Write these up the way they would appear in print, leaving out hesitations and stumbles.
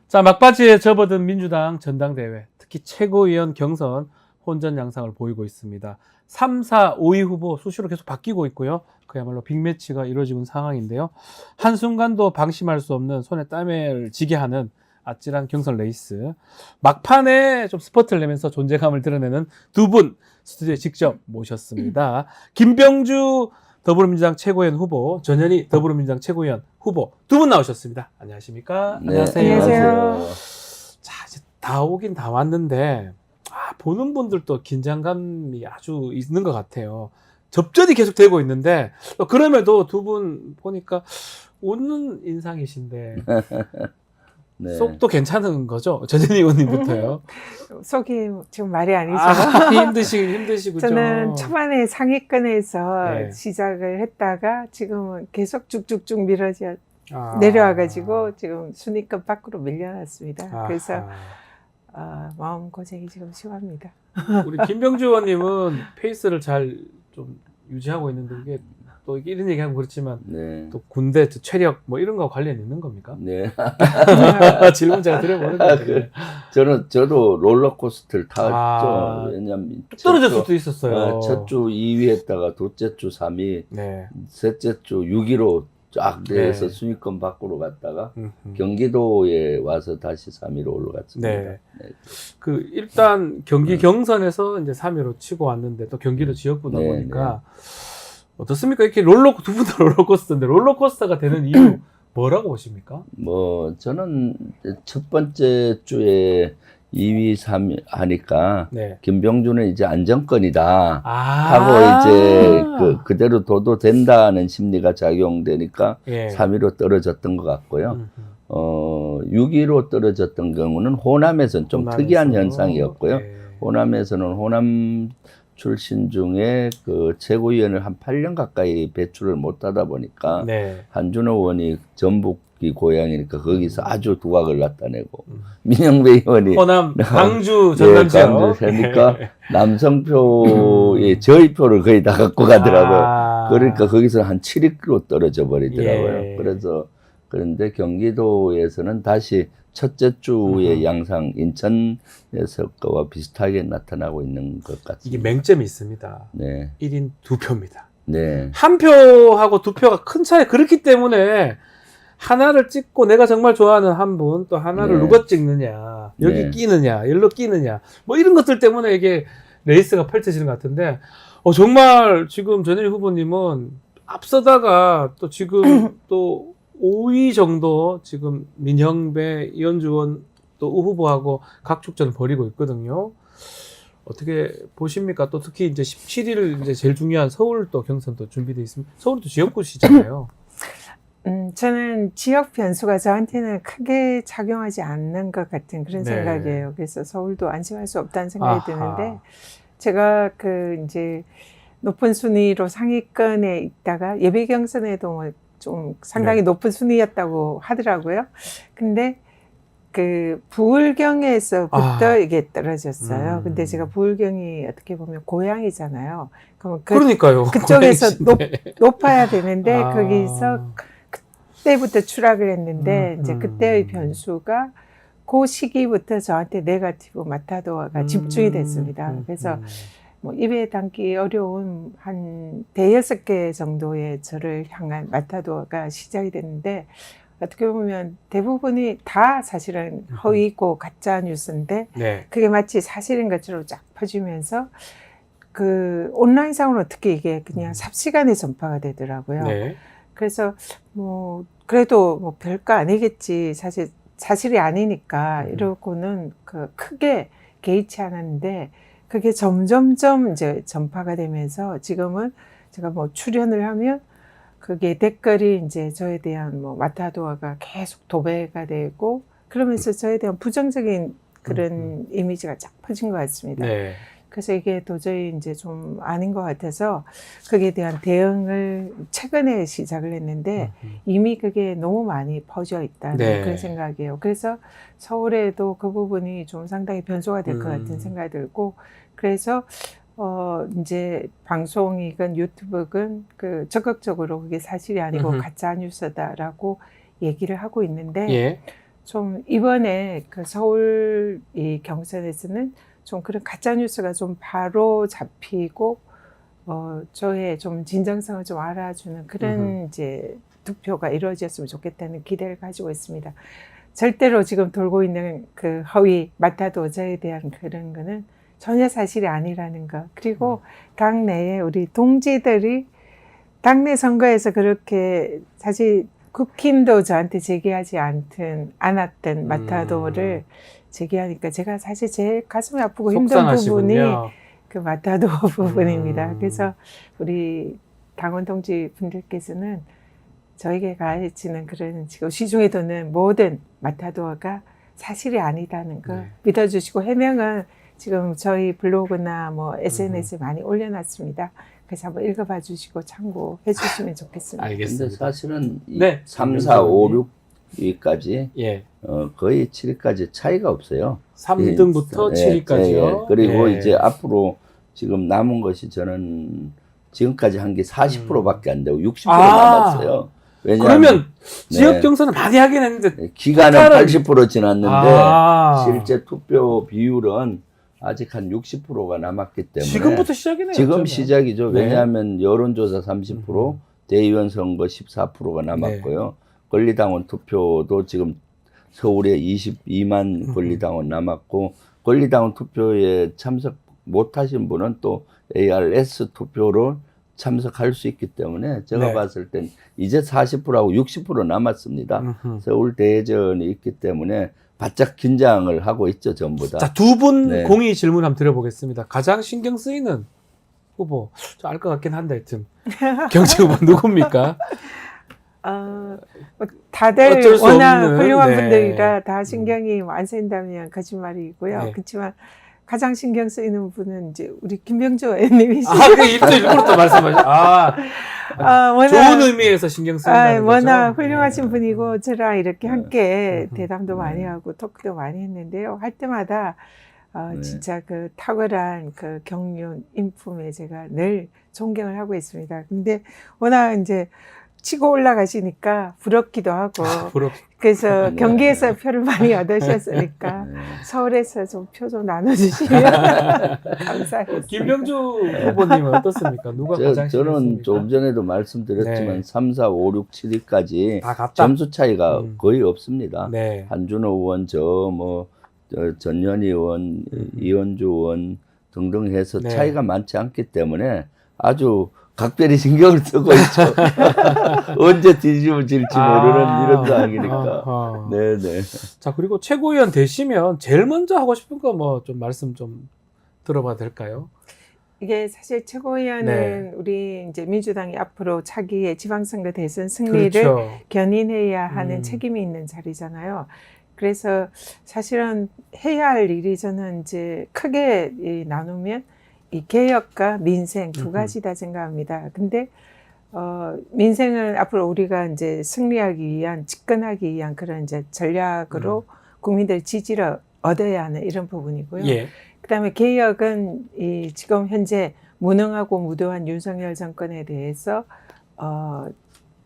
자, 막바지에 접어든 민주당 전당대회, 특히 최고위원 경선 혼전 양상을 보이고 있습니다. 3, 4, 5위 후보 수시로 계속 바뀌고 있고요. 그야말로 빅매치가 이루어지고 있는 상황인데요. 한순간도 방심할 수 없는 손에 땀을 쥐게 하는 아찔한 경선 레이스. 막판에 좀 스포트를 내면서 존재감을 드러내는 두 분 스튜디오에 직접 모셨습니다. 김병주 더불어민주당 최고위원 후보, 전현희 더불어민주당 최고위원 후보 두 분 나오셨습니다. 안녕하십니까? 네, 안녕하세요. 자, 이제 다 오긴 다 왔는데 보는 분들도 긴장감이 아주 있는 것 같아요. 접전이 계속 되고 있는데 그럼에도 두 분 보니까 웃는 인상이신데 네. 속도 괜찮은 거죠? 전현희 의원님부터요. 속이 지금 말이 아니죠. 힘드시고 저는 초반에 상위권에서 네. 시작을 했다가 지금은 계속 쭉쭉쭉 밀어져 내려와가지고 지금 순위권 밖으로 밀려났습니다. 그래서 마음 고생이 지금 심합니다. 우리 김병주 의원님은 페이스를 잘 좀 유지하고 있는데 이게 또 이런 얘기하면 그렇지만 네. 또 군대 체력 뭐 이런 거 관련 있는 겁니까? 네. 질문 제가 드려보는 거예요. 저도 롤러코스터를 탔죠. 왜냐면 떨어질 수도 있었어요. 첫 주 2위 했다가 둘째 주 3위, 네. 셋째 주 6위로 쫙 돼서 네. 순위권 밖으로 갔다가 경기도에 와서 다시 3위로 올라갔습니다. 네. 네. 일단 경기 경선에서 이제 3위로 치고 왔는데 또 경기도 지역구다 네, 보니까 어떻습니까? 이렇게 두 분 다 롤러코스터인데 롤러코스터가 되는 이유 뭐라고 보십니까? 저는 첫 번째 주에 2위, 3위 하니까 네. 김병주는 이제 안정권이다 하고 이제 그대로 둬도 된다는 심리가 작용되니까 예. 3위로 떨어졌던 것 같고요. 6위로 떨어졌던 경우는 호남에서는 좀 호남에서. 특이한 현상이었고요. 예. 호남에서는 호남 출신 중에 그 최고위원을 한 8년 가까이 배출을 못 하다 보니까 네. 한준호 의원이 전북이 고향이니까 거기서 아주 두각을 나타내고 민영배 의원이 호남 강주 전남 지역. 강주니까 남성표의 저의표를 거의 다 갖고 가더라고요. 그러니까 거기서 한 7위로 떨어져 버리더라고요. 예. 그런데 경기도에서는 다시 첫째 주의 양상 인천에서 거와 비슷하게 나타나고 있는 것 같습니다. 이게 맹점이 있습니다. 네. 1인 2표입니다. 네. 한 표하고 2표가 큰 차이. 그렇기 때문에 하나를 찍고 내가 정말 좋아하는 한 분, 또 하나를 네. 누가 찍느냐, 여기 네. 끼느냐, 일로 끼느냐, 뭐 이런 것들 때문에 이게 레이스가 펼쳐지는 것 같은데, 정말 지금 전현희 후보님은 앞서다가 또 지금 또 5위 정도 지금 민형배, 이현주원 또 우 후보하고 각축전을 벌이고 있거든요. 어떻게 보십니까? 또 특히 이제 17일 이제 제일 중요한 서울 또 경선도 준비되어 있습니다. 서울도 지역구시잖아요. 저는 지역 변수가 저한테는 크게 작용하지 않는 것 같은 그런 네. 생각이에요. 그래서 서울도 안심할 수 없다는 생각이 아하. 드는데 제가 이제 높은 순위로 상위권에 있다가 예비 경선에도 뭐 좀 상당히 네. 높은 순위였다고 하더라고요. 근데 부울경에서부터 이게 떨어졌어요. 근데 제가 부울경이 어떻게 보면 고향이잖아요. 그러면 그러니까요. 그쪽에서 고향이신데. 높아야 되는데 아. 거기서 그때부터 추락을 했는데 이제 그때의 변수가 그 시기부터 저한테 네거티브 마타도어가 집중이 됐습니다. 그래서 뭐 입에 담기 어려운 한 대여섯 개 정도의 저를 향한 마타도어가 시작이 됐는데 어떻게 보면 대부분이 다 사실은 허위고 가짜 뉴스인데 네. 그게 마치 사실인 것처럼 쫙 퍼지면서 온라인상으로 특히 이게 그냥 삽시간에 전파가 되더라고요. 네. 그래서 뭐 그래도 뭐 별거 아니겠지 사실이 아니니까 이러고는 크게 개의치 않았는데 그게 점점점 이제 전파가 되면서 지금은 제가 뭐 출연을 하면 그게 댓글이 이제 저에 대한 뭐 마타도어가 계속 도배가 되고 그러면서 저에 대한 부정적인 그런 이미지가 쫙 퍼진 것 같습니다. 네. 그래서 이게 도저히 이제 좀 아닌 것 같아서 거기에 대한 대응을 최근에 시작을 했는데 이미 그게 너무 많이 퍼져 있다는 네. 그런 생각이에요. 그래서 서울에도 그 부분이 좀 상당히 변수가 될 것 같은 생각이 들고 그래서 이제 방송이건 유튜브건 적극적으로 그게 사실이 아니고 가짜 뉴스다라고 얘기를 하고 있는데 예. 좀 이번에 그 서울 이 경선에서는 좀 그런 가짜 뉴스가 좀 바로 잡히고 저의 좀 진정성을 좀 알아주는 그런 이제 투표가 이루어졌으면 좋겠다는 기대를 가지고 있습니다. 절대로 지금 돌고 있는 그 허위 마타도저에 대한 그런 거는 전혀 사실이 아니라는 것. 그리고 당내에 우리 동지들이 당내 선거에서 그렇게 사실 국힘도 저한테 제기하지 않았던 마타도를 제기하니까 제가 사실 제일 가슴이 아프고 힘든 부분이 그 마타도 부분입니다. 그래서 우리 당원 동지 분들께서는 저에게 가해지는 그런 지금 시중에 도는 모든 마타도어가 사실이 아니다는 걸 믿어주시고 해명은 지금 저희 블로그나 뭐 SNS에 많이 올려놨습니다. 그래서 한번 읽어봐 주시고 참고해 주시면 좋겠습니다. 알겠습니다. 근데 사실은 네. 3, 4, 5, 6위까지 예. 거의 7위까지 차이가 없어요. 3등부터 7위까지요. 그리고 예. 이제 앞으로 지금 남은 것이 저는 지금까지 한 게 40%밖에 안 되고 60% 남았어요. 왜냐하면 그러면 지역 경선은 많이 하긴 했는데 기간은 80% 지났는데 실제 실제 투표 비율은 아직 한 60%가 남았기 때문에 지금부터 시작이네요. 지금 어쩌면. 시작이죠. 네. 왜냐하면 여론조사 30%, 대의원 선거 14%가 남았고요. 권리당원 투표도 지금 서울에 22만 권리당원 남았고 권리당원 투표에 참석 못하신 분은 또 ARS 투표로 참석할 수 있기 때문에 제가 네. 봤을 땐 이제 40%하고 60% 남았습니다. 서울 대전이 있기 때문에 바짝 긴장을 하고 있죠, 전부 다. 자, 두 분 네. 공의 질문 한번 드려보겠습니다. 가장 신경 쓰이는 후보, 알 것 같긴 한데 하여튼 경제 후보 누굽니까? 다들 어쩔 수 워낙 없는, 훌륭한 네. 분들이라 다 신경이 안 쓰인다면 거짓말이고요. 네. 그렇지만 가장 신경 쓰이는 분은 이제 우리 김병조 의원님이시죠. 그 일부러 또 말씀하죠. 워낙, 좋은 의미에서 신경 쓰인다는 거죠. 워낙 훌륭하신 분이고 저랑 이렇게 함께 음. 대담도 많이 하고 토크도 많이 했는데요. 할 때마다 네. 진짜 그 탁월한 그 경륜 인품에 제가 늘 존경을 하고 있습니다. 근데 워낙 이제 치고 올라가시니까 부럽기도 하고 그래서 네. 경기에서 표를 많이 얻으셨으니까 네. 서울에서 좀 표 좀 나눠주시면 감사하겠습니다. 김병주 후보님은 어떻습니까? 누가 가장 신경 저는 씁니까? 조금 전에도 말씀드렸지만 네. 3, 4, 5, 6, 7위까지 다 같다. 점수 차이가 거의 없습니다. 네. 한준호 의원, 전현희 의원, 이현주 의원 등등 해서 네. 차이가 많지 않기 때문에 아주 각별히 신경을 쓰고 있죠. 언제 뒤집어질지 모르는 이런 상황이니까. 네네. 자, 그리고 최고위원 되시면 제일 먼저 하고 싶은 거 뭐 좀 말씀 좀 들어봐도 될까요? 이게 사실 최고위원은 네. 우리 이제 민주당이 앞으로 차기의 지방선거 대선 승리를 그렇죠. 견인해야 하는 책임이 있는 자리잖아요. 그래서 사실은 해야 할 일이 저는 이제 크게 나누면 이 개혁과 민생 두 가지다 생각합니다. 근데 민생은 앞으로 우리가 이제 승리하기 위한, 집권하기 위한 그런 이제 전략으로 국민들 지지를 얻어야 하는 이런 부분이고요. 예. 그다음에 개혁은 이 지금 현재 무능하고 무도한 윤석열 정권에 대해서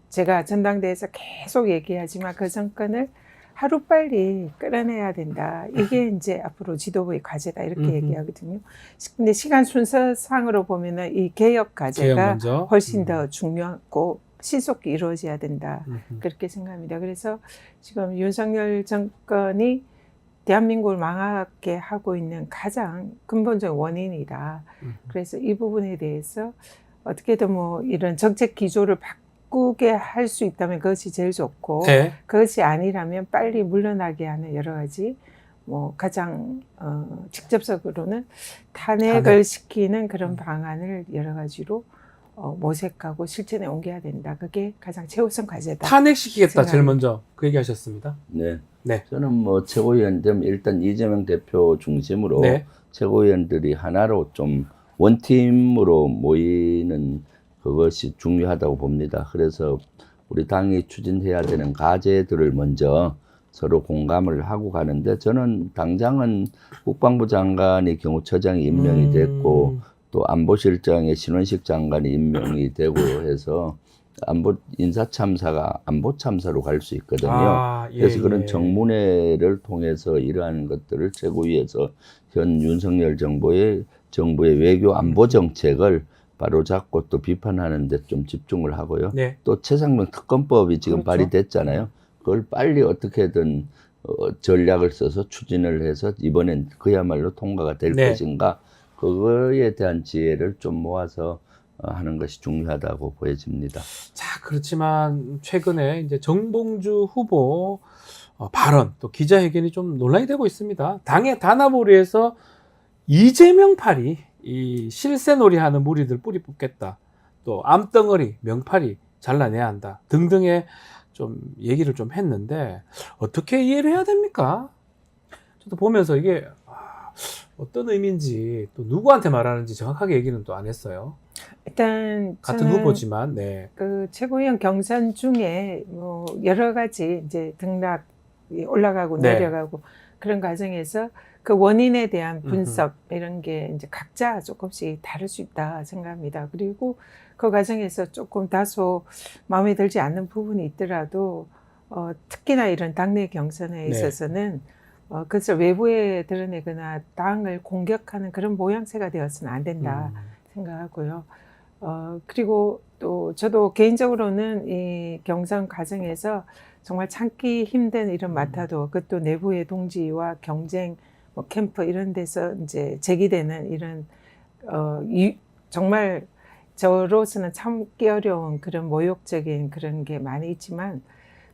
제가 전당대회에서 계속 얘기하지만 그 정권을 하루빨리 끌어내야 된다. 이게 이제 앞으로 지도부의 과제다. 이렇게 얘기하거든요. 근데 시간 순서상으로 보면은 이 개혁 과제가 훨씬 더 중요하고 신속히 이루어져야 된다. 그렇게 생각합니다. 그래서 지금 윤석열 정권이 대한민국을 망하게 하고 있는 가장 근본적인 원인이다. 그래서 이 부분에 대해서 어떻게든 뭐 이런 정책 기조를 바꾸게 할 수 있다면 그것이 제일 좋고 네. 그것이 아니라면 빨리 물러나게 하는 여러 가지 뭐 가장 직접적으로는 탄핵을 시키는 그런 방안을 여러 가지로 모색하고 실천에 옮겨야 된다. 그게 가장 최우선 과제다. 탄핵시키겠다 제일 먼저 그 얘기하셨습니다. 네. 네. 저는 뭐 최고위원 되면 일단 이재명 대표 중심으로 네. 최고위원들이 하나로 좀 원팀으로 모이는 그것이 중요하다고 봅니다. 그래서 우리 당이 추진해야 되는 과제들을 먼저 서로 공감을 하고 가는데 저는 당장은 국방부 장관이 경호처장이 임명이 됐고 또 안보실장에 신원식 장관이 임명이 되고 해서 인사 참사가 안보 참사로 갈 수 있거든요. 예, 그래서 그런 예. 정문회를 통해서 이러한 것들을 최고위에서 현 윤석열 정부의 외교 안보 정책을 바로잡고 또 비판하는 데 좀 집중을 하고요. 네. 또 최상병 특검법이 지금 그렇죠. 발의됐잖아요. 그걸 빨리 어떻게든 전략을 써서 추진을 해서 이번엔 그야말로 통과가 될 네. 것인가, 그거에 대한 지혜를 좀 모아서 하는 것이 중요하다고 보여집니다. 자, 그렇지만 최근에 이제 정봉주 후보 발언, 또 기자회견이 좀 논란이 되고 있습니다. 당의 단합을 위해서 이재명팔이 이 실세놀이하는 무리들 뿌리 뽑겠다. 또 암덩어리, 명팔이 잘라내야 한다. 등등의 좀 얘기를 좀 했는데 어떻게 이해를 해야 됩니까? 저도 보면서 이게 어떤 의미인지 또 누구한테 말하는지 정확하게 얘기는 또 안 했어요. 일단 같은 저는 후보지만, 네. 그 최고위원 경선 중에 뭐 여러 가지 이제 등락이 올라가고 네. 내려가고 그런 과정에서 그 원인에 대한 분석 이런 게 이제 각자 조금씩 다를 수 있다 생각합니다. 그리고 그 과정에서 조금 다소 마음에 들지 않는 부분이 있더라도 특히나 이런 당내 경선에 네. 있어서는 그것을 외부에 드러내거나 당을 공격하는 그런 모양새가 되어서는 안 된다 생각하고요. 그리고 또 저도 개인적으로는 이 경선 과정에서 정말 참기 힘든 이런 맡아도 그것도 내부의 동지와 경쟁 뭐 캠프 이런 데서 이제 제기되는 이런 정말 저로서는 참기 어려운 그런 모욕적인 그런 게 많이 있지만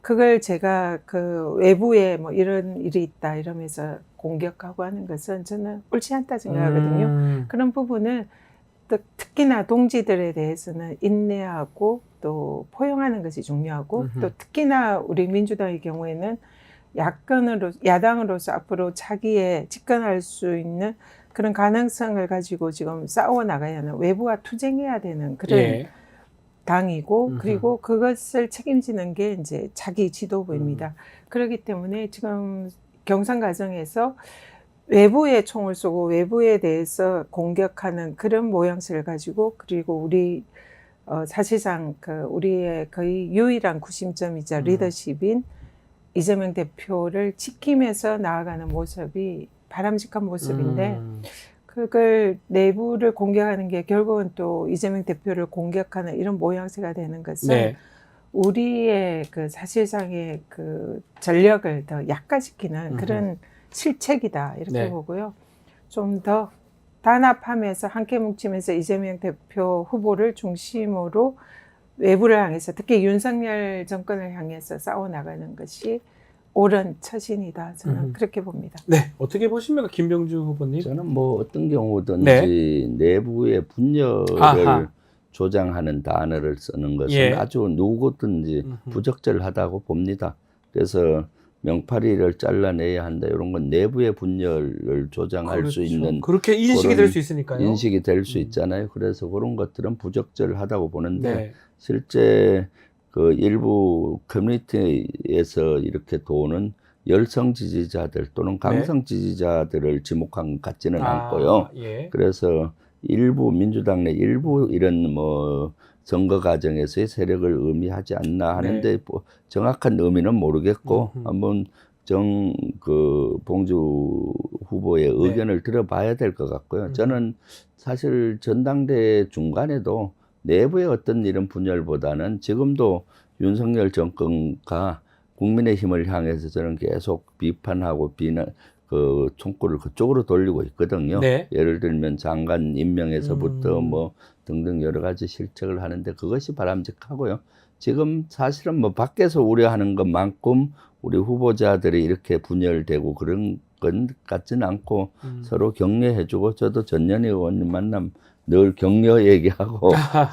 그걸 제가 그 외부에 뭐 이런 일이 있다 이러면서 공격하고 하는 것은 저는 옳지 않다 생각하거든요. 그런 부분은 특히나 동지들에 대해서는 인내하고 또 포용하는 것이 중요하고 또 특히나 우리 민주당의 경우에는 야당으로서 앞으로 차기에 집권할 수 있는 그런 가능성을 가지고 지금 싸워 나가야 하는 외부와 투쟁해야 되는 그런 예. 당이고 그리고 그것을 책임지는 게 이제 차기 지도부입니다. 그렇기 때문에 지금 경선 과정에서 외부에 총을 쏘고 외부에 대해서 공격하는 그런 모양새를 가지고 그리고 우리 사실상 그 우리의 거의 유일한 구심점이자 리더십인 이재명 대표를 지키면서 나아가는 모습이 바람직한 모습인데 그걸 내부를 공격하는 게 결국은 또 이재명 대표를 공격하는 이런 모양새가 되는 것은 네. 우리의 그 사실상의 그 전력을 더 약화시키는 그런 실책이다 이렇게 네. 보고요. 좀 더 단합하면서 함께 뭉치면서 이재명 대표 후보를 중심으로 외부를 향해서 특히 윤석열 정권을 향해서 싸워나가는 것이 옳은 처신이다. 저는 그렇게 봅니다. 네. 어떻게 보십니까, 김병주 후보님? 저는 뭐 어떤 경우든지 네. 내부의 분열을 아하. 조장하는 단어를 쓰는 것은 예. 아주 누구든지 부적절하다고 봅니다. 그래서 명파리를 잘라내야 한다, 이런 건 내부의 분열을 조장할 수 있는 그렇게 인식이 그런 될 수 있으니까요. 인식이 될 수 있잖아요. 그래서 그런 것들은 부적절하다고 보는데 네. 실제 그 일부 커뮤니티에서 이렇게 도는 열성 지지자들 또는 강성 지지자들을 지목한 것 같지는 않고요. 예. 그래서 일부 민주당 내 일부 이런 뭐 선거 과정에서의 세력을 의미하지 않나 하는데 뭐 정확한 의미는 모르겠고 한번 봉주 후보의 의견을 들어봐야 될 것 같고요. 저는 사실 전당대회 중간에도 내부의 어떤 이런 분열보다는 지금도 윤석열 정권과 국민의힘을 향해서 저는 계속 비판하고 그 총구를 그쪽으로 돌리고 있거든요. 네. 예를 들면 장관 임명에서부터 뭐 등등 여러 가지 실책을 하는데 그것이 바람직하고요. 지금 사실은 뭐 밖에서 우려하는 것만큼 우리 후보자들이 이렇게 분열되고 그런 건 같지는 않고 서로 격려해주고, 저도 전현희 의원님 만남 늘 격려 얘기하고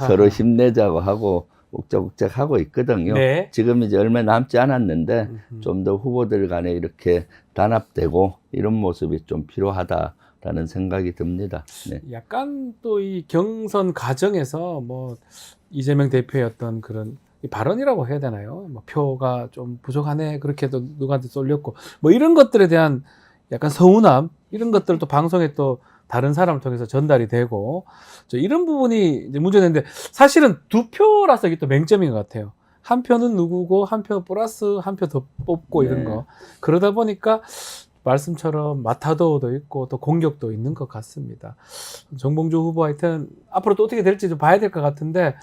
서로 힘내자고 하고 욱적욱적 하고 있거든요. 네. 지금 이제 얼마 남지 않았는데 좀 더 후보들 간에 이렇게 단합되고 이런 모습이 좀 필요하다라는 생각이 듭니다. 네. 약간 또 이 경선 과정에서 뭐 이재명 대표의 어떤 그런 이 발언이라고 해야 되나요? 뭐 표가 좀 부족하네, 그렇게도 누구한테 쏠렸고 뭐 이런 것들에 대한 약간 서운함, 이런 것들을 또 방송에 또 다른 사람을 통해서 전달이 되고 이런 부분이 이제 문제인데 사실은 두 표라서 이게 또 맹점인 것 같아요. 한 표는 누구고 한 표 플러스 한 표 더 뽑고 이런 네. 거 그러다 보니까 말씀처럼 마타도도 있고 또 공격도 있는 것 같습니다. 정봉주 후보 하여튼 앞으로 또 어떻게 될지 좀 봐야 될 것 같은데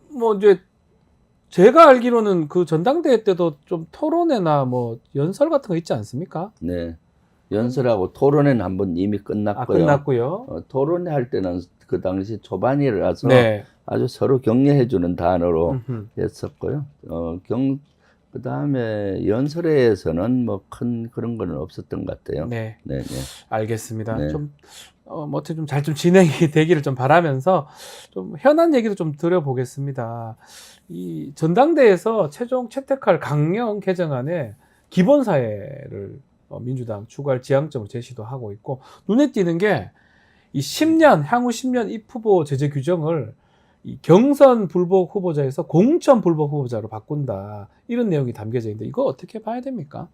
뭐 이제 제가 알기로는 그 전당대회 때도 좀 토론회나 뭐 연설 같은 거 있지 않습니까? 네. 연설하고 토론회는 한번 이미 끝났고요. 끝났고요. 토론회 할 때는 그 당시 초반이라서 네. 아주 서로 격려해주는 단어로 음흠. 했었고요. 그 다음에 연설회에서는 뭐 큰 그런 거는 없었던 것 같아요. 네. 네, 네. 알겠습니다. 네. 좀 뭐 어떻게 좀 잘 좀 진행이 되기를 좀 바라면서 좀 현안 얘기도 좀 드려보겠습니다. 이 전당대회에서 최종 채택할 강령 개정안에 기본사회를 민주당 추구할 지향점을 제시도 하고 있고 눈에 띄는 게 이 10년 향후 10년 입 후보 제재 규정을 이 경선 불복 후보자에서 공천 불복 후보자로 바꾼다 이런 내용이 담겨져 있는데 이거 어떻게 봐야 됩니까?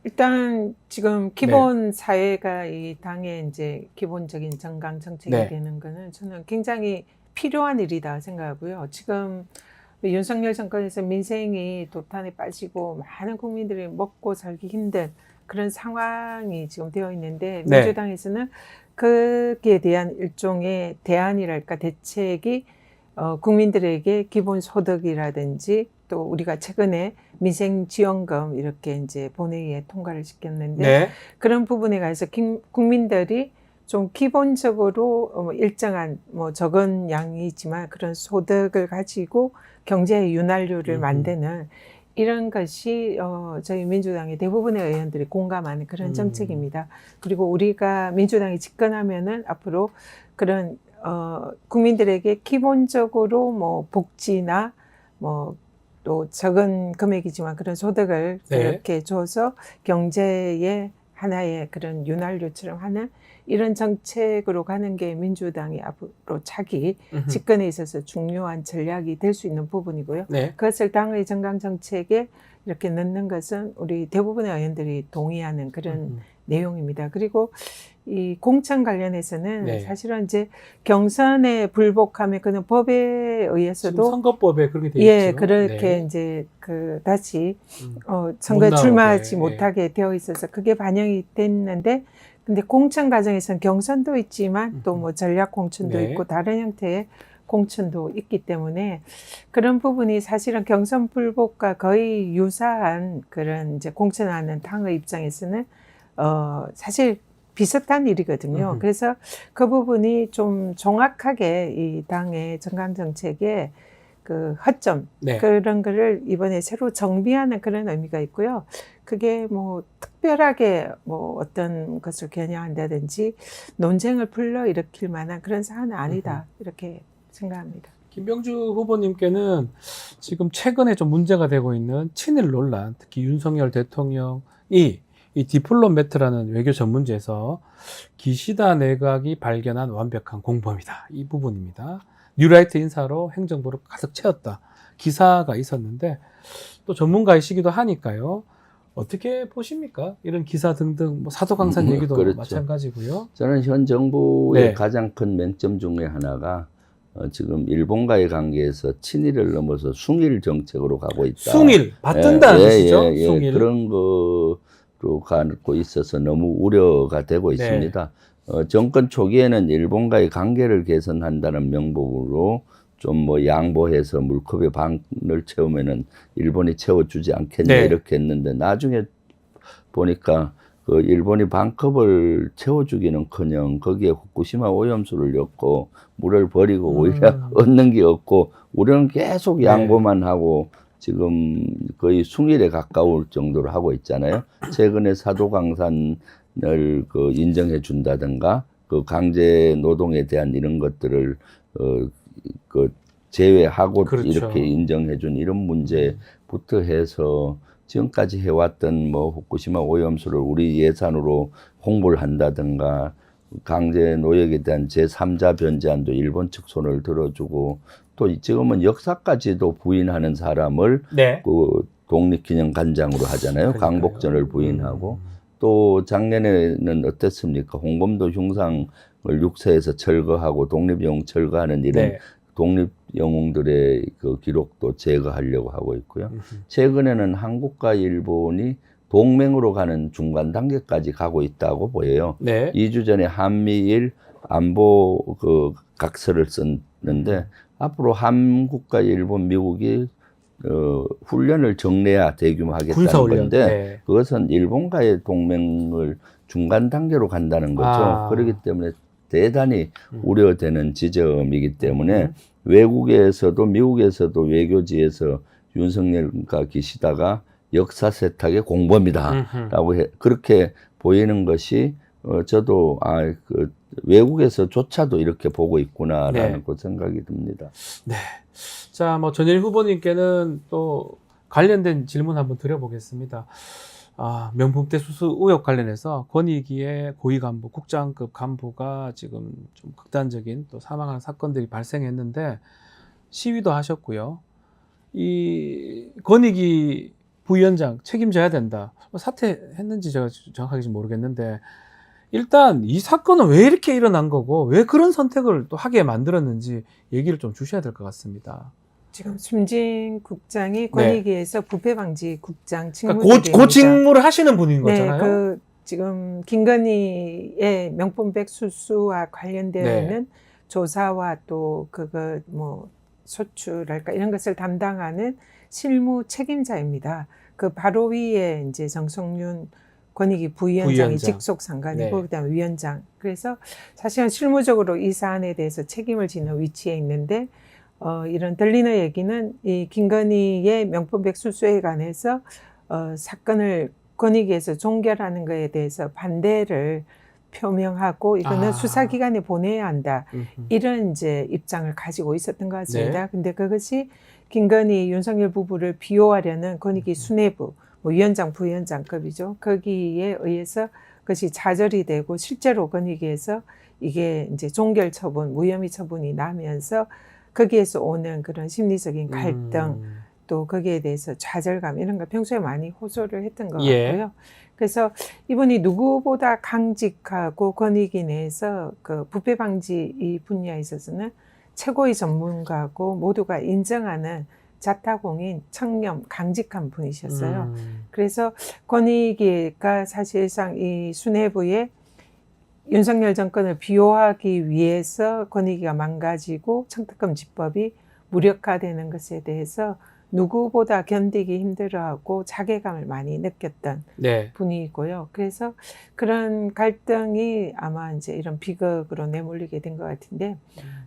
일단 지금 기본 사회가 이 당의 이제 기본적인 정강 정책이 네. 되는 거는 저는 굉장히 필요한 일이다 생각하고요. 지금 윤석열 정권에서 민생이 도탄에 빠지고 많은 국민들이 먹고 살기 힘든 그런 상황이 지금 되어 있는데 네. 민주당에서는 거기에 대한 일종의 대안이랄까 대책이 국민들에게 기본소득이라든지 또 우리가 최근에 민생지원금 이렇게 이제 본회의에 통과를 시켰는데 네. 그런 부분에 관해서 국민들이 좀 기본적으로 일정한 뭐 적은 양이지만 그런 소득을 가지고 경제의 윤활유를 만드는 이런 것이 저희 민주당의 대부분의 의원들이 공감하는 그런 정책입니다. 그리고 우리가 민주당이 집권하면은 앞으로 그런 국민들에게 기본적으로 뭐 복지나 뭐 또 적은 금액이지만 그런 소득을 네. 이렇게 줘서 경제의 하나의 그런 윤활유처럼 하는 이런 정책으로 가는 게 민주당이 앞으로 차기 집권에 있어서 중요한 전략이 될 수 있는 부분이고요. 네. 그것을 당의 정강 정책에 이렇게 넣는 것은 우리 대부분의 의원들이 동의하는 그런 내용입니다. 그리고 이 공천 관련해서는 네. 사실은 이제 경선에 불복하면 그는 법에 지금 의해서도 선거법에 그렇게 돼 예, 있죠. 그렇게 네. 이제 그 다시 못 선거에 나오게, 출마하지 예. 못하게 되어 있어서 그게 반영이 됐는데 근데 공천 과정에서는 경선도 있지만 또 뭐 전략 공천도 네. 있고 다른 형태의 공천도 있기 때문에 그런 부분이 사실은 경선 불복과 거의 유사한 그런 이제 공천하는 당의 입장에서는 사실 비슷한 일이거든요. 그래서 그 부분이 좀 정확하게 이 당의 정강 정책에 그 허점 네. 그런 거를 이번에 새로 정비하는 그런 의미가 있고요. 그게 뭐 특별하게 뭐 어떤 것을 겨냥한다든지 논쟁을 불러일으킬 만한 그런 사안은 아니다 이렇게 생각합니다. 김병주 후보님께는 지금 최근에 좀 문제가 되고 있는 친일 논란, 특히 윤석열 대통령이 이 디플로매트라는 외교 전문지에서 기시다 내각이 발견한 완벽한 공범이다. 이 부분입니다. 뉴라이트 인사로 행정부를 가득 채웠다. 기사가 있었는데 또 전문가이시기도 하니까요. 어떻게 보십니까? 이런 기사 등등 뭐 사도강산 얘기도 그렇죠. 마찬가지고요. 저는 현 정부의 네. 가장 큰 맹점 중에 하나가 지금 일본과의 관계에서 친일을 넘어서 숭일 정책으로 가고 있다. 숭일 받든다는 뜻이죠. 숭일. 그런 거로 가고 있어서 너무 우려가 되고 네. 있습니다. 정권 초기에는 일본과의 관계를 개선한다는 명목으로 좀 뭐 양보해서 물컵에 반을 채우면은 일본이 채워주지 않겠냐 네. 이렇게 했는데 나중에 보니까 그 일본이 반컵을 채워주기는커녕 거기에 후쿠시마 오염수를 넣고 물을 버리고 오히려 얻는 게 없고 우리는 계속 양보만 하고 지금 거의 숭일에 가까울 정도로 하고 있잖아요. 최근에 사도강산을 그 인정해 준다든가 그 강제 노동에 대한 이런 것들을 그 제외하고 그렇죠. 이렇게 인정해 준 이런 문제부터 해서 지금까지 해왔던 뭐 후쿠시마 오염수를 우리 예산으로 홍보를 한다든가 강제 노역에 대한 제3자 변제안도 일본 측 손을 들어주고 또 지금은 역사까지도 부인하는 사람을 네. 그 독립기념관장으로 하잖아요. 그러니까요. 광복전을 부인하고 또 작년에는 어땠습니까? 홍범도 흉상을 육사에서 철거하고 독립영웅 철거하는 이런 네. 독립영웅들의 그 기록도 제거하려고 하고 있고요. 최근에는 한국과 일본이 동맹으로 가는 중간 단계까지 가고 있다고 보여요. 네. 2주 전에 한미일 안보 그 각서를 썼는데 앞으로 한국과 일본, 미국이 훈련을 정례화 대규모 하겠다는 군사훈련. 건데 네. 그것은 일본과의 동맹을 중간 단계로 간다는 거죠. 아. 그렇기 때문에 대단히 우려되는 지점이기 때문에 음. 외국에서도 미국에서도 외교지에서 윤석열과 기시다가 역사 세탁의 공범이다라고 그렇게 보이는 것이 저도 그 외국에서조차도 이렇게 보고 있구나라는 네. 그 생각이 듭니다. 네. 자, 뭐 전일 후보님께는 또 관련된 질문 한번 드려보겠습니다. 명품대 수수 의혹 관련해서 권익위의 고위 간부, 국장급 간부가 지금 좀 극단적인 또 사망하는 사건들이 발생했는데 시위도 하셨고요. 이 권익위 부위원장 책임져야 된다. 사퇴했는지 제가 정확하게 좀 모르겠는데 일단 이 사건은 왜 이렇게 일어난 거고 왜 그런 선택을 또 하게 만들었는지 얘기를 좀 주셔야 될 것 같습니다. 지금 숨진 국장이 권익위에서 부패방지 국장 그러니까 직무대리입니다. 그 직무를 하시는 분인 거잖아요. 네, 그 지금 김건희의 명품백 수수와 관련되어 네. 있는 조사와 또 그거 뭐 소출할까 이런 것을 담당하는 실무 책임자입니다. 그 바로 위에 이제 정성윤 권익위 부위원장이 부위원장. 직속 상관이고 네. 그다음에 위원장. 그래서 사실은 실무적으로 이 사안에 대해서 책임을 지는 위치에 있는데 이런 들리는 얘기는 이 김건희의 명품백 수수에 관해서 사건을 권익위에서 종결하는 것에 대해서 반대를 표명하고 이거는 수사기관에 보내야 한다. 이런 이제 입장을 가지고 있었던 것 같습니다. 네. 근데 그것이 김건희, 윤석열 부부를 비호하려는 권익위 수뇌부, 뭐 위원장, 부위원장급이죠. 거기에 의해서 그것이 좌절이 되고 실제로 권익위에서 이게 이제 종결 처분, 무혐의 처분이 나면서 거기에서 오는 그런 심리적인 갈등, 또 거기에 대해서 좌절감 이런 거 평소에 많이 호소를 했던 것 같고요. 그래서 이분이 누구보다 강직하고 권익위 내에서 그 부패 방지 이 분야에 있어서는 최고의 전문가고 모두가 인정하는 자타공인, 청렴, 강직한 분이셨어요. 그래서 권익위가 사실상 이 수뇌부에 윤석열 정권을 비호하기 위해서 권익위가 망가지고 청특검 지법이 무력화되는 것에 대해서 누구보다 견디기 힘들어하고 자괴감을 많이 느꼈던 네. 분이고요. 그래서 그런 갈등이 아마 이제 이런 비극으로 내몰리게 된 것 같은데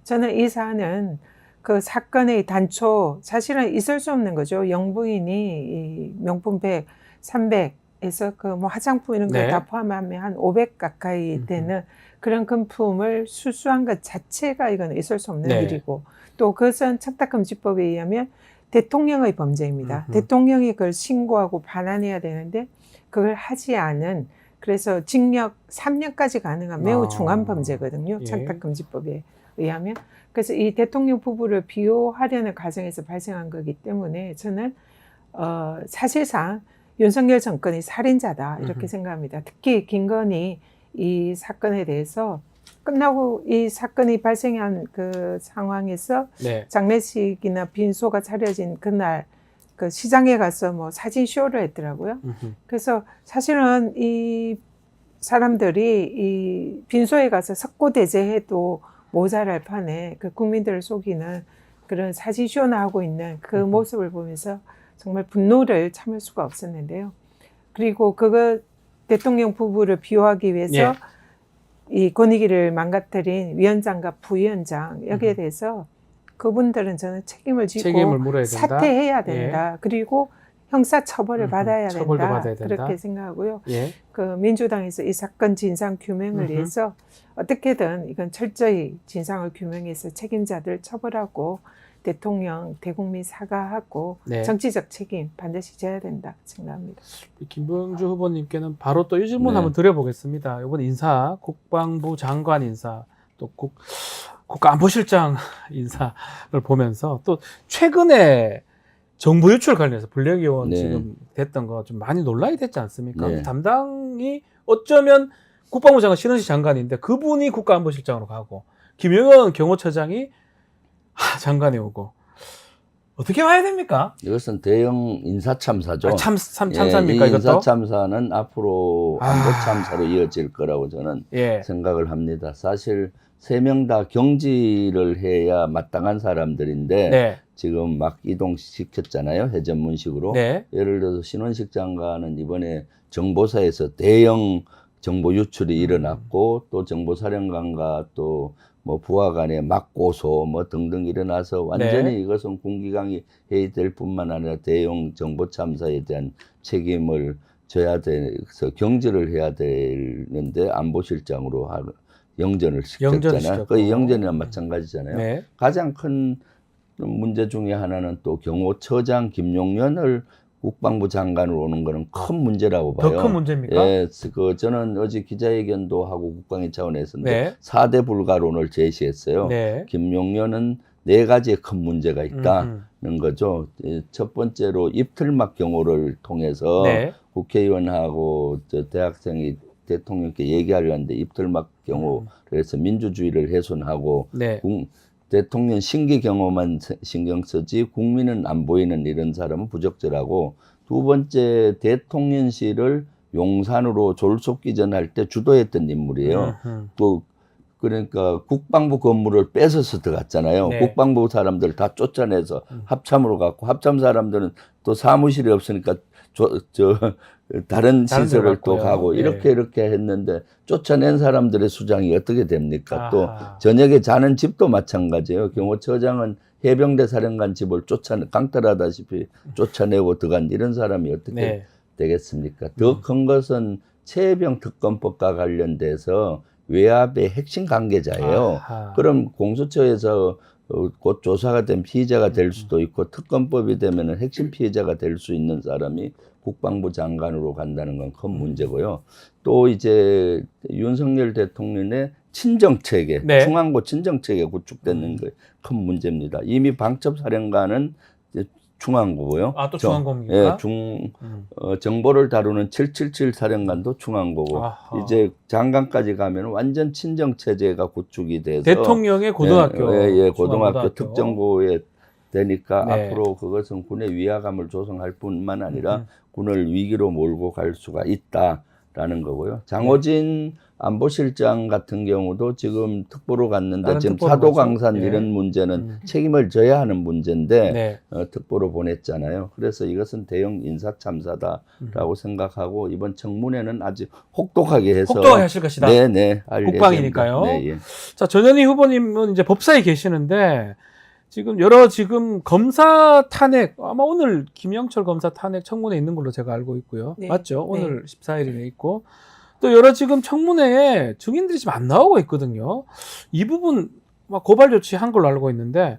저는 이 사안은 그 사건의 단초 사실은 있을 수 없는 거죠. 영부인이 이 명품백 300에서 그 뭐 화장품 이런 거 네. 다 포함하면 한 500 가까이 되는 그런 금품을 수수한 것 자체가 이건 있을 수 없는 네. 일이고 또 그것은 청탁금지법에 의하면 대통령의 범죄입니다. 대통령이 그걸 신고하고 반환해야 되는데 그걸 하지 않은 그래서 징역 3년까지 가능한 매우 중한 범죄거든요. 예. 청탁금지법에 의하면. 그래서 이 대통령 부부를 비호하려는 과정에서 발생한 거기 때문에 저는 사실상 윤석열 정권이 살인자다 이렇게 생각합니다. 특히 김건희 이 사건에 대해서 끝나고 이 사건이 발생한 그 상황에서 네. 장례식이나 빈소가 차려진 그날 그 시장에 가서 뭐 사진 쇼를 했더라고요. 그래서 사실은 이 사람들이 이 빈소에 가서 석고대죄해도 모자랄 판에 그 국민들을 속이는 그런 사진 쇼나 하고 있는 그 모습을 보면서 정말 분노를 참을 수가 없었는데요. 그리고 그거 대통령 부부를 비호하기 위해서 예. 이 권익위를 망가뜨린 위원장과 부위원장 여기에 대해서 그분들은 저는 책임을 지고 책임을 물어야 된다. 사퇴해야 된다. 그리고 형사 처벌을 받아야 처벌도 된다. 받아야 된다. 그렇게 생각하고요. 예. 그 민주당에서 이 사건 진상 규명을 위해서 어떻게든 이건 철저히 진상을 규명해서 책임자들 처벌하고 대통령 대국민 사과하고 네. 정치적 책임 반드시 져야 된다 생각합니다. 김병주 후보님께는 바로 또 이 질문 네. 한번 드려보겠습니다. 이번 인사, 국방부 장관 인사, 또 국가안보실장 인사를 보면서 또 최근에 정보 유출 관련해서 블랙 의원 네. 지금 됐던 거 좀 많이 논란이 됐지 않습니까? 네. 담당이 어쩌면 국방부 장관 신원식 장관인데 그분이 국가안보실장으로 가고 김영현 경호처장이 장관에 오고 어떻게 봐야 됩니까? 이것은 대형 인사참사죠. 참사입니까 이 이것도? 인사참사는 앞으로 아. 안보참사로 이어질 거라고 저는 예. 생각을 합니다. 사실 3명 다 경질을 해야 마땅한 사람들인데 네. 지금 막 이동시켰잖아요. 해전문식으로. 네. 예를 들어서 신원식 장관은 이번에 정보사에서 대형 정보 유출이 일어났고 또 정보사령관과 또 뭐 부하 간에 막고소 뭐 등등 일어나서 완전히 네. 이것은 군기강이 해야 될 뿐만 아니라 대형 정보 참사에 대한 책임을 져야 돼서 경질을 해야 되는데 안보실장으로 영전을 시켰잖아요. 시켰고. 거의 영전이나 마찬가지잖아요. 네. 가장 큰 문제 중에 하나는 또 경호처장 김용현을 국방부 장관으로 오는 거는 큰 문제라고 봐요. 더 큰 문제입니까? 예, 저는 어제 기자회견도 하고 국방위 차원에서 네. 4대 불가론을 제시했어요. 네. 김용현은 4가지의 큰 문제가 있다는 거죠. 첫 번째로 입틀막 경호를 통해서 네. 국회의원하고 대학생이 대통령께 얘기하려는데 입틀막 경호를 해서 민주주의를 훼손하고 네. 대통령 신기 경호만 신경 쓰지 국민은 안 보이는 이런 사람은 부적절하고, 두 번째 대통령실을 용산으로 졸속기전할 때 주도했던 인물이에요. 그러니까 국방부 건물을 뺏어서 들어갔잖아요. 네. 국방부 사람들 다 쫓아내서 합참으로 갔고, 합참 사람들은 또 사무실이 없으니까 다른 시설을 또 가고 이렇게 했는데 쫓아낸 사람들의 수장이 어떻게 됩니까? 아하. 또 저녁에 자는 집도 마찬가지예요. 경호처장은 해병대 사령관 집을 강탈하다시피 쫓아내고 들어간 이런 사람이 어떻게 되겠습니까? 더 큰 것은 최해병 특검법과 관련돼서 외압의 핵심 관계자예요. 아하. 그럼 공수처에서 곧 조사가 된 피의자가 될 수도 있고, 특검법이 되면 핵심 피해자가 될 수 있는 사람이 국방부 장관으로 간다는 건 큰 문제고요. 또 이제 윤석열 대통령의 친정체계, 네. 중앙부 친정체계 구축되는 게 큰 문제입니다. 이미 방첩사령관은 중앙부고요. 또 중앙부입니까? 정보를 다루는 777 사령관도 중앙부고, 아하. 이제 장관까지 가면 완전 친정 체제가 구축이 돼서 대통령의 고등학교, 고등학교 특정고에 되니까 네. 앞으로 그것은 군의 위화감을 조성할 뿐만 아니라 군을 위기로 몰고 갈 수가 있다라는 거고요. 장호진 안보실장 같은 경우도 지금 특보로 갔는데 지금 사도강산 이런 문제는 책임을 져야 하는 문제인데 특보로 보냈잖아요. 그래서 이것은 대형 인사참사다라고 생각하고, 이번 청문회는 아주 혹독하게 해서 혹독하게 하실 것이다. 네, 국방이니까요. 네, 예. 자, 전현희 후보님은 이제 법사에 계시는데 지금 여러 검사 탄핵, 아마 오늘 김영철 검사 탄핵 청문회 있는 걸로 제가 알고 있고요. 네. 맞죠? 오늘 14일에 있고, 또 여러 지금 청문회에 증인들이 지금 안 나오고 있거든요. 이 부분 막 고발 조치한 걸로 알고 있는데,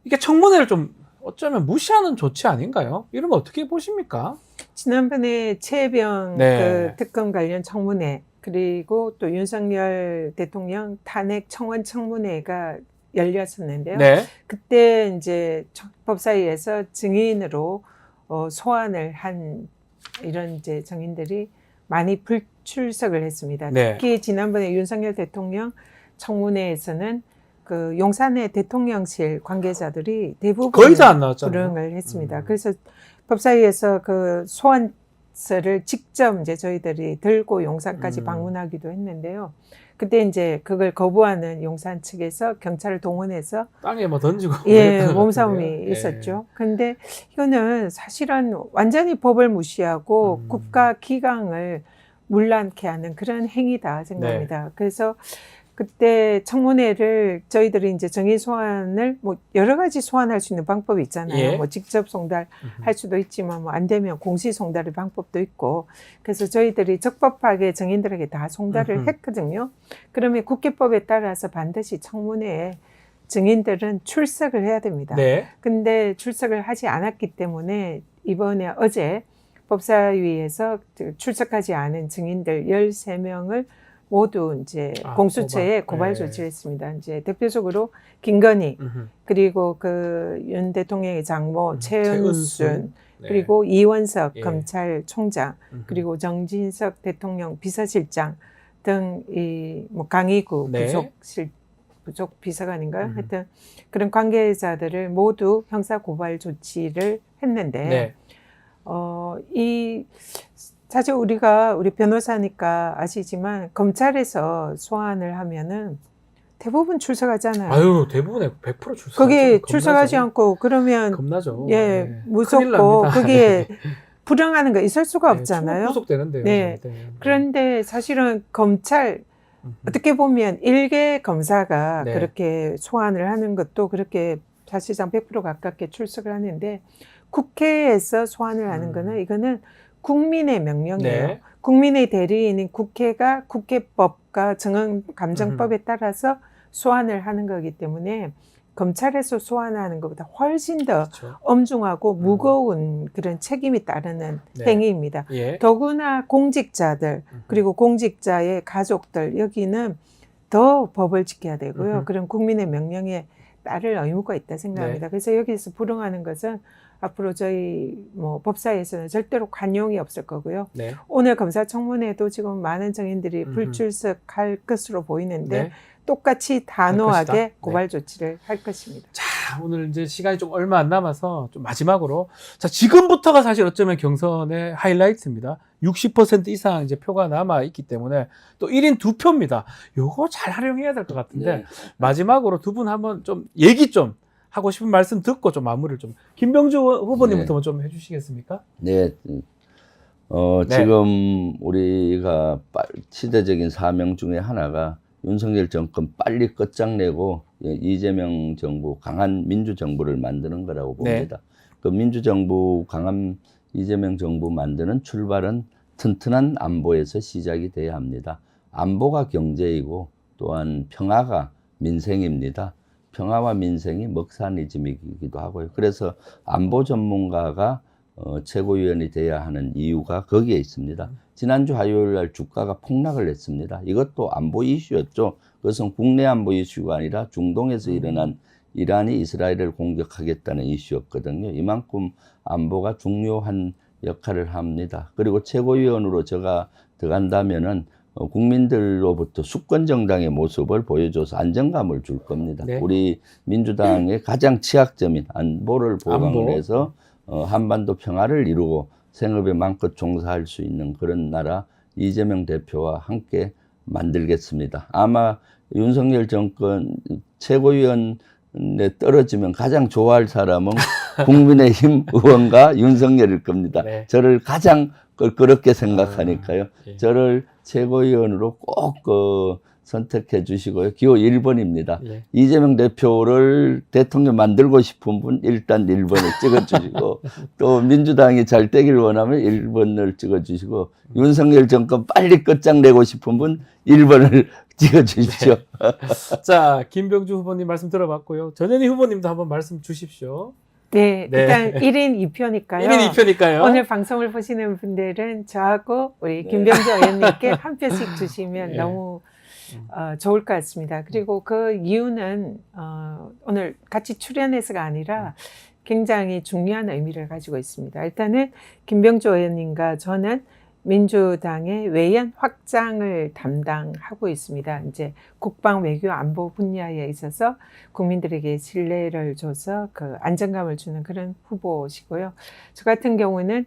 이게 청문회를 좀 어쩌면 무시하는 조치 아닌가요? 이런 거 어떻게 보십니까? 지난번에 최해병 네. 그 특검 관련 청문회, 그리고 또 윤석열 대통령 탄핵 청원 청문회가 열렸었는데요. 네. 그때 이제 법사위에서 증인으로 소환을 한 이런 이제 증인들이 많이 불출석을 했습니다. 네. 특히 지난번에 윤석열 대통령 청문회에서는 그 용산의 대통령실 관계자들이 대부분 거의 다 안 나왔잖아요. 불응을 했습니다. 그래서 법사위에서 그 소환서를 직접 이제 저희들이 들고 용산까지 방문하기도 했는데요. 그때 이제 그걸 거부하는 용산 측에서 경찰을 동원해서 땅에 뭐 던지고 몸싸움이 있었죠. 근데 이거는 사실은 완전히 법을 무시하고 국가 기강을 문란케 하는 그런 행위다 생각합니다. 그래서 그때 청문회를 저희들이 이제 증인 소환을 뭐 여러 가지 소환할 수 있는 방법이 있잖아요. 뭐 직접 송달할 수도 있지만 뭐 안 되면 공시 송달의 방법도 있고, 그래서 저희들이 적법하게 증인들에게 다 송달을 했거든요. 그러면 국회법에 따라서 반드시 청문회에 증인들은 출석을 해야 됩니다. 네. 근데 출석을 하지 않았기 때문에 이번에 어제 법사위에서 출석하지 않은 증인들 13명을 모두 이제 공수처에 고발 네. 조치를 했습니다. 이제 대표적으로 김건희, 음흠. 그리고 그 윤 대통령의 장모 최은순, 네. 그리고 이원석 예. 검찰총장, 음흠. 그리고 정진석 대통령 비서실장 등 이 뭐 강의구 네. 부속 비서관인가요? 음흠. 하여튼 그런 관계자들을 모두 형사 고발 조치를 했는데 네. 이 사실 우리 변호사니까 아시지만 검찰에서 소환을 하면은 대부분 출석하잖아요. 아유, 대부분의 100% 출석. 거기에 출석하지 않고 그러면 겁나죠. 예, 네. 큰일 무섭고 납니다. 거기에 불응하는 거 있을 수가 네, 없잖아요. 구속되는데요. 네. 그런데 사실은 검찰 어떻게 보면 일개 검사가 네. 그렇게 소환을 하는 것도 그렇게 사실상 100% 가깝게 출석을 하는데 국회에서 소환을 하는 거는 이거는 국민의 명령이에요. 네. 국민의 대리인인 국회가 국회법과 정언감정법에 따라서 소환을 하는 거기 때문에 검찰에서 소환하는 것보다 훨씬 더 그렇죠. 엄중하고 무거운 그런 책임이 따르는 네. 행위입니다. 예. 더구나 공직자들 그리고 공직자의 가족들 여기는 더 법을 지켜야 되고요. 그런 국민의 명령에 따를 의무가 있다 생각합니다. 네. 그래서 여기서 불응하는 것은 앞으로 저희 뭐 법사에서는 절대로 관용이 없을 거고요. 네. 오늘 검사청문회도 지금 많은 증인들이 불출석할 것으로 보이는데 네. 똑같이 단호하게 것이다. 고발 조치를 할 것입니다. 자, 오늘 이제 시간이 좀 얼마 안 남아서 좀 마지막으로 자, 지금부터가 사실 어쩌면 경선의 하이라이트입니다. 60% 이상 이제 표가 남아 있기 때문에 또 1인 2표입니다. 요거 잘 활용해야 될 것 같은데 네. 마지막으로 두 분 한번 좀 얘기 좀 하고 싶은 말씀 듣고 좀 마무리를 좀 김병주 후보님부터 좀 해주시겠습니까? 네. 네. 지금 우리가 시대적인 사명 중에 하나가 윤석열 정권 빨리 끝장내고 이재명 정부, 강한 민주정부를 만드는 거라고 봅니다. 그 민주정부, 강한 이재명 정부 만드는 출발은 튼튼한 안보에서 시작이 돼야 합니다. 안보가 경제이고 또한 평화가 민생입니다. 평화와 민생이 먹사니즘이기도 하고요. 그래서 안보 전문가가 최고위원이 돼야 하는 이유가 거기에 있습니다. 지난주 화요일 날 주가가 폭락을 했습니다. 이것도 안보 이슈였죠. 그것은 국내 안보 이슈가 아니라 중동에서 일어난 이란이 이스라엘을 공격하겠다는 이슈였거든요. 이만큼 안보가 중요한 역할을 합니다. 그리고 최고위원으로 제가 들어간다면은 국민들로부터 수권 정당의 모습을 보여줘서 안정감을 줄 겁니다. 네. 우리 민주당의 가장 취약점인 안보를 보강을 해서 한반도 평화를 이루고 생업에 마음껏 종사할 수 있는 그런 나라 이재명 대표와 함께 만들겠습니다. 아마 윤석열 정권 최고위원에 떨어지면 가장 좋아할 사람은 국민의힘 의원과 윤석열일 겁니다. 네. 저를 가장 껄끄럽게 생각하니까요. 예. 저를 최고위원으로 꼭 선택해 주시고요. 기호 1번입니다. 예. 이재명 대표를 대통령 만들고 싶은 분 일단 1번을 찍어주시고 또 민주당이 잘 되길 원하면 1번을 찍어주시고 윤석열 정권 빨리 끝장내고 싶은 분 1번을 찍어주십시오. 네. 자, 김병주 후보님 말씀 들어봤고요. 전현희 후보님도 한번 말씀 주십시오. 네, 네. 일단 1인 2표니까요. 1인 2표니까요. 오늘 방송을 보시는 분들은 저하고 우리 김병주 의원님께 한 표씩 주시면 네. 너무 좋을 것 같습니다. 그리고 그 이유는 오늘 같이 출연해서가 아니라 굉장히 중요한 의미를 가지고 있습니다. 일단은 김병주 의원님과 저는 민주당의 외연 확장을 담당하고 있습니다. 이제 국방, 외교, 안보 분야에 있어서 국민들에게 신뢰를 줘서 그 안정감을 주는 그런 후보시고요. 저 같은 경우는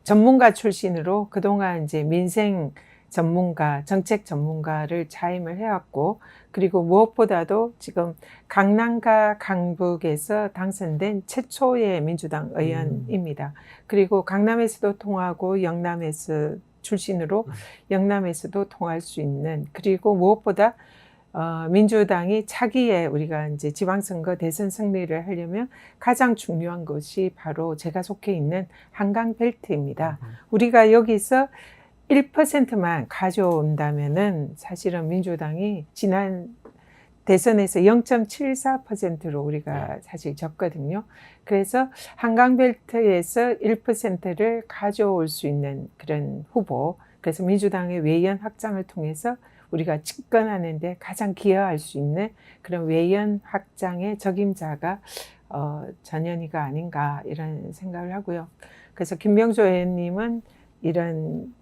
전문가 출신으로 그동안 이제 민생 전문가, 정책 전문가를 자임을 해왔고, 그리고 무엇보다도 지금 강남과 강북에서 당선된 최초의 민주당 의원입니다. 그리고 강남에서도 통하고 영남에서 출신으로 영남에서도 통할 수 있는, 그리고 무엇보다 민주당이 차기에 우리가 이제 지방선거 대선 승리를 하려면 가장 중요한 것이 바로 제가 속해 있는 한강벨트입니다. 우리가 여기서 1%만 가져온다면은 사실은 민주당이 지난 대선에서 0.74%로 우리가 사실 졌거든요. 그래서 한강벨트에서 1%를 가져올 수 있는 그런 후보, 그래서 민주당의 외연 확장을 통해서 우리가 집권하는데 가장 기여할 수 있는 그런 외연 확장의 적임자가 전현희가 아닌가 이런 생각을 하고요. 그래서 김병조 의원님은 이런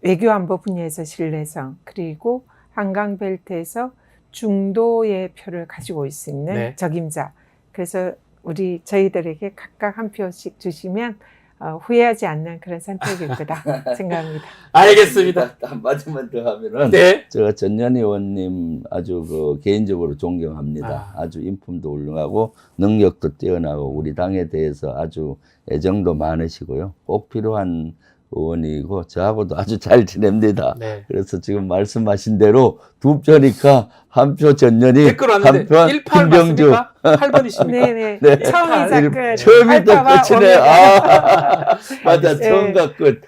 외교안보 분야에서 신뢰성 그리고 한강벨트에서 중도의 표를 가지고 있을 수 있는 네. 적임자. 그래서 저희들에게 각각 한 표씩 주시면 후회하지 않는 그런 선택일 거다 생각합니다. 알겠습니다. 한마디만 더 하면은 네. 제가 전현희 의원님 아주 개인적으로 존경합니다. 아. 아주 인품도 훌륭하고 능력도 뛰어나고 우리 당에 대해서 아주 애정도 많으시고요. 꼭 필요한 의원이고 저하고도 아주 잘 지냅니다. 네. 그래서 지금 말씀하신 대로 두 표니까 한 표 전현희, 댓글 한 왔는데 표 18 김병주. 맞습니까? 8번이십니까? 네네. 네. 처음이자 끝. 처음이자 알파와 끝이네. 오메가. 맞아, 네. 처음과 끝.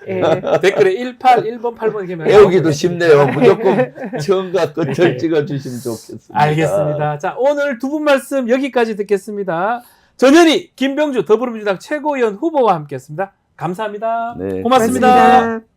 댓글에 18, 1번, 8번 이렇게 배우기도 쉽네요. 무조건 처음과 끝을 네. 찍어주시면 좋겠습니다. 알겠습니다. 자, 오늘 두 분 말씀 여기까지 듣겠습니다. 전현희, 김병주 더불어민주당 최고위원 후보와 함께했습니다. 감사합니다. 네. 고맙습니다. 고맙습니다.